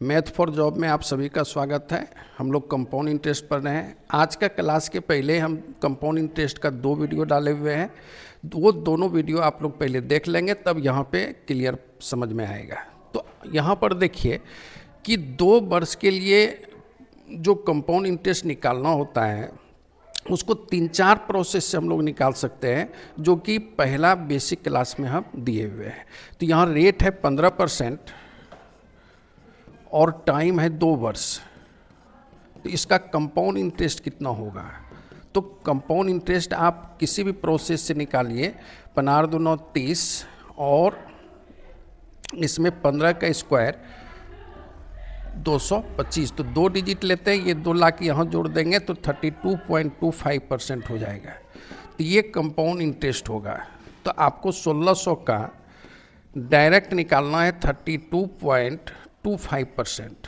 Math for job में आप सभी का स्वागत है। हम लोग कंपाउंड इंटरेस्ट पढ़ रहे हैं। आज का क्लास के पहले हम कंपाउंड इंटरेस्ट का 2 वीडियो डाले हुए हैं। वो दोनों वीडियो आप लोग पहले देख लेंगे, तब यहाँ पे क्लियर समझ में आएगा। तो यहाँ पर देखिए कि 2 वर्ष के लिए जो कंपाउंड इंटरेस्ट निकालना होता है उसको 3-4 प्रोसेस से हम लोग निकाल सकते हैं, जो कि पहला बेसिक क्लास में हम दिए हुए हैं। तो यहाँ रेट है 15% और टाइम है 2 वर्ष। तो इसका कंपाउंड इंटरेस्ट कितना होगा? तो कंपाउंड इंटरेस्ट आप किसी भी प्रोसेस से निकालिए। 15 दूना 30 और इसमेमें 15 का स्क्वायर 225, तो 2 डिजिट लेते हैं, ये 2 लाख यहाँ जोड़ देंगे तो 32.25% हो जाएगा। तो ये कंपाउंड इंटरेस्ट होगा। तो आपको 1600 का डायरेक्ट निकालना है 32.25%।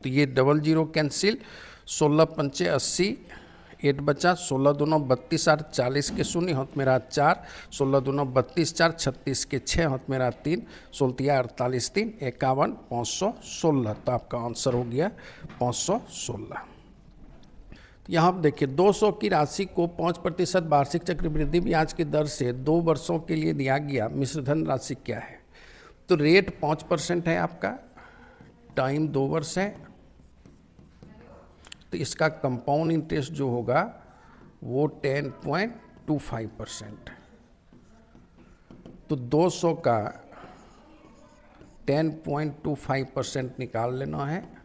तो ये 00 कैंसिल, 16 पंचे 80, 8 बचा, 16 दूना 32, 8 40 के 0 हाथ मेरा 4, 16 दूना 32, 4 36 के 6 हाथ मेरा 3, 16 48 3 51 516। तो आपका आंसर हो गया 516। यहाँ आप देखिए 200 की राशि को 5% वार्षिक चक्रवृद्धि ब्याज की दर से 2 वर्षों के लिए दिया गया। मिश्रधन राशि क्या है? तो रेट 5% है आपका, टाइम 2 वर्ष है। तो इसका कंपाउंड इंटरेस्ट जो होगा वो 10.25%। तो 200 का 10.25% निकाल लेना है।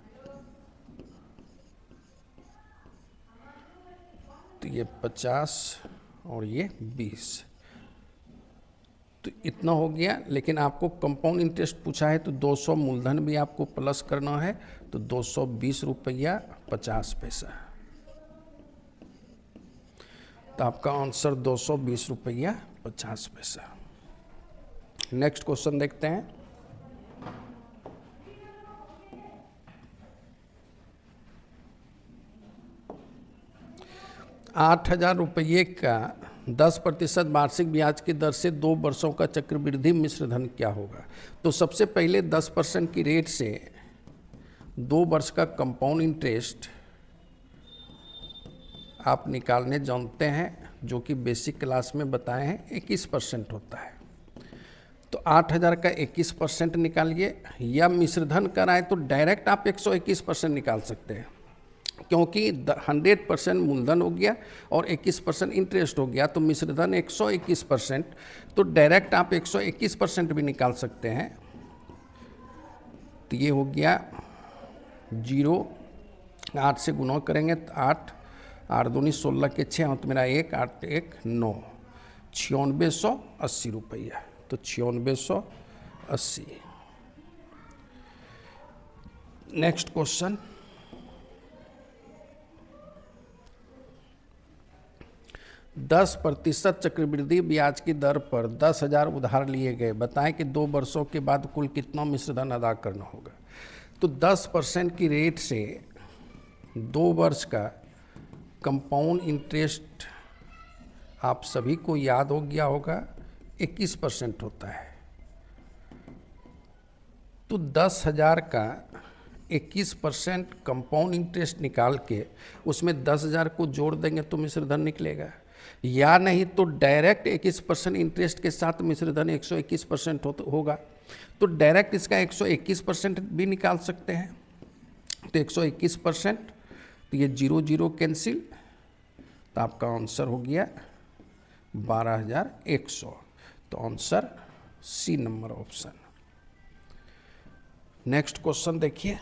तो ये 50 और ये 20, तो इतना हो गया। लेकिन आपको कंपाउंड इंटरेस्ट पूछा है तो 200 मूलधन भी आपको प्लस करना है, तो 220 रुपया 50 पैसा। तो आपका आंसर 220 रुपया 50 पैसा। नेक्स्ट क्वेश्चन देखते हैं। ₹8,000 का 10% वार्षिक ब्याज की दर से 2 वर्षों का चक्रवृद्धि मिश्रधन क्या होगा? तो सबसे पहले 10% की रेट से 2 वर्ष का कंपाउंड इंटरेस्ट आप निकालने जानते हैं, जो कि बेसिक क्लास में बताए हैं 21% होता है। तो 8,000 का 21% निकालिए, या मिश्रधन कराए तो डायरेक्ट आप 121% निकाल सकते हैं, क्योंकि 100% मूलधन हो गया और 21% इंटरेस्ट हो गया। तो मिश्रधन 121%, तो डायरेक्ट आप 121% भी निकाल सकते हैं। तो ये हो गया 0, 8 से गुना करेंगे तो 8, 8 दूनी 16 के 6 तो मेरा 1, 8 1 9, 9680 रुपया। तो 9680। Next question. 10% चक्रवृद्धि ब्याज की दर पर 10,000 उधार लिए गए। बताएं कि 2 वर्षों के बाद कुल कितना मिश्रधन अदा करना होगा। तो 10% की रेट से 2 वर्ष का कंपाउंड इंटरेस्ट आप सभी को याद हो गया होगा 21% होता है। तो 10,000 का 21% कंपाउंड इंटरेस्ट निकाल के उसमें 10,000 को जोड़ देंगे तो मिश्रधन निकलेगा, या नहीं तो डायरेक्ट 21% इंटरेस्ट के साथ मिश्रधन 121% होगा। तो डायरेक्ट इसका 121% भी निकाल सकते हैं। तो 121%, तो ये 0 कैंसिल, तो आपका आंसर हो गया 12,100। तो answer C number option. Next question देखिए।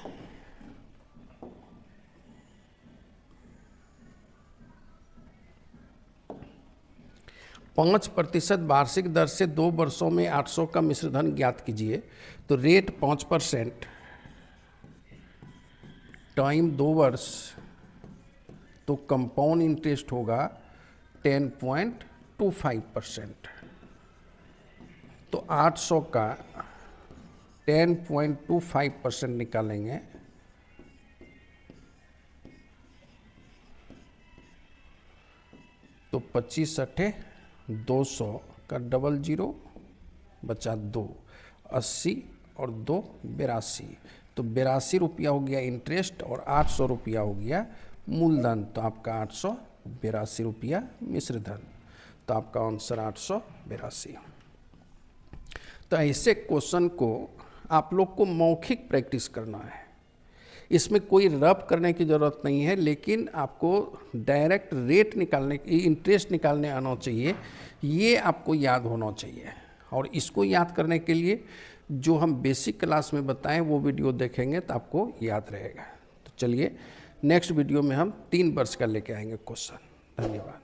पाँच प्रतिशत वार्षिक दर से 2 वर्षों में 800 का मिश्रधन ज्ञात कीजिए। तो रेट 5%, टाइम 2 वर्ष, तो कंपाउंड इंटरेस्ट होगा 10.25%। तो 800 का 10.25% निकालेंगे तो 25 अठे 200 का 00 बचा 2, 80 और 2 82, तो 82 रुपया हो गया इंटरेस्ट और 800 रुपया हो गया मूलधन। तो आपका 882 रुपया मिश्र धन, तो आपका आंसर 882। तो ऐसे क्वेश्चन को आप लोग को मौखिक प्रैक्टिस करना है, इसमें कोई रब करने की ज़रूरत नहीं है, लेकिन आपको डायरेक्ट रेट निकालने, इंटरेस्ट निकालने आना चाहिए, ये आपको याद होना चाहिए। और इसको याद करने के लिए जो हम बेसिक क्लास में बताएं वो वीडियो देखेंगे तो आपको याद रहेगा। तो चलिए नेक्स्ट वीडियो में हम 3 वर्ष का लेके आएंगे क्वेश्चन। धन्यवाद।